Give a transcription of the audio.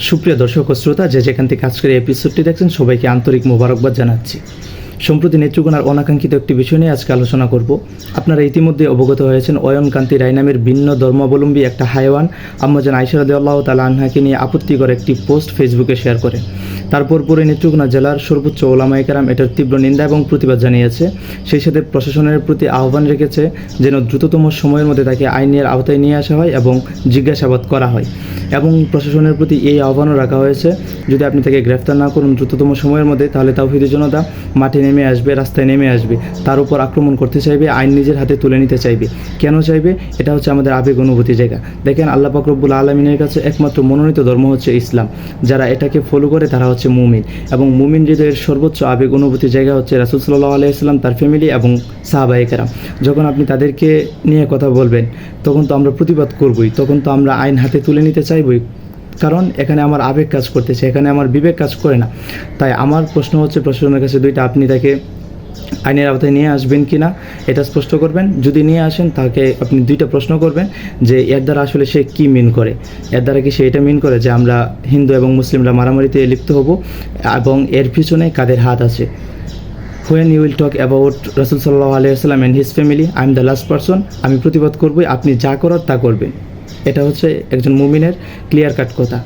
সুপ্রিয় দর্শক ও শ্রোতা, যে যেখান থেকে আজকের এই এপিসোডটি দেখছেন সবাইকে আন্তরিক মোবারকবাদ জানাচ্ছি। সম্প্রতি নেত্রকোনার অনাকাঙ্ক্ষিত একটি বিষয় নিয়ে আজকে আলোচনা করব। আপনারা ইতিমধ্যে অবগত হয়েছেন অয়ন কান্তি রায় নামের ভিন্ন ধর্মাবলম্বী একটা হাইওয়ান আম্মাজান আয়েশা রাদিয়াল্লাহু তাআলা আনহাকে নিয়ে আপত্তিকর একটি পোস্ট ফেসবুকে শেয়ার করে। তারপর পরে নেত্রকোনা জেলার সর্বোচ্চ ওলামায়ে কেরাম এটার তীব্র নিন্দা এবং প্রতিবাদ জানিয়েছে। সেই সাথে প্রশাসনের প্রতি আহ্বান রেখেছে যেন দ্রুততম সময়ের মধ্যে তাকে আইনের আওতায় নিয়ে আসা হয় এবং জিজ্ঞাসাবাদ করা হয়। এবং প্রশাসনের প্রতি এই আহ্বানও রাখা হয়েছে, যদি আপনি তাকে গ্রেফতার না করুন দ্রুততম সময়ের মধ্যে, তাহলে তাওহীদি জনতা মাঠে নেমে আসবে, রাস্তায় নেমে আসবে, তার উপর আক্রমণ করতে চাইবে, আইন নিজের হাতে তুলে নিতে চাইবে। কেন চাইবে? এটা হচ্ছে আমাদের আবেগ অনুভূতি জায়গা। দেখেন, আল্লাহ পাক রব্বুল আলামিনের কাছে একমাত্র মনোনীত ধর্ম হচ্ছে ইসলাম। যারা এটাকে ফলো করে তারা হচ্ছে মুমিন, এবং মুমিন হৃদয়ের সর্বোচ্চ আবেগ অনুভূতি জায়গা হচ্ছে রাসূল সাল্লাল্লাহু আলাইহি ওয়াসাল্লাম, তার ফ্যামিলি এবং সাহাবায়ে কেরাম। যখন আপনি তাদেরকে নিয়ে কথা বলবেন তখন তো আমরা প্রতিবাদ করবই, তখন তো আমরা আইন হাতে তুলে নিতে চাইবই, কারণ এখানে আমার আবেগ কাজ করতেছে, এখানে আমার বিবেক কাজ করে না। তাই আমার প্রশ্ন হচ্ছে প্রশাসনের কাছে দুইটা, আপনি তাকে আইনের আওতায় নিয়ে আসবেন কি না এটা স্পষ্ট করবেন। যদি নিয়ে আসেন তাকে আপনি দুইটা প্রশ্ন করবেন যে এর দ্বারা আসলে সে কী মিন করে। এর দ্বারা কি সে এটা মিন করে যে আমরা হিন্দু এবং মুসলিমরা মারামারিতে লিপ্ত হব, এবং এর পিছনে কাদের হাত আছে? When you will talk about রাসূল সাল্লাল্লাহু আলাইহি ওয়াসাল্লাম and his family, I am the last person, আমি প্রতিবাদ করবই, আপনি যা করার তা করবেন। এটা হচ্ছে একজন মুমিনের ক্লিয়ার কাট কথা।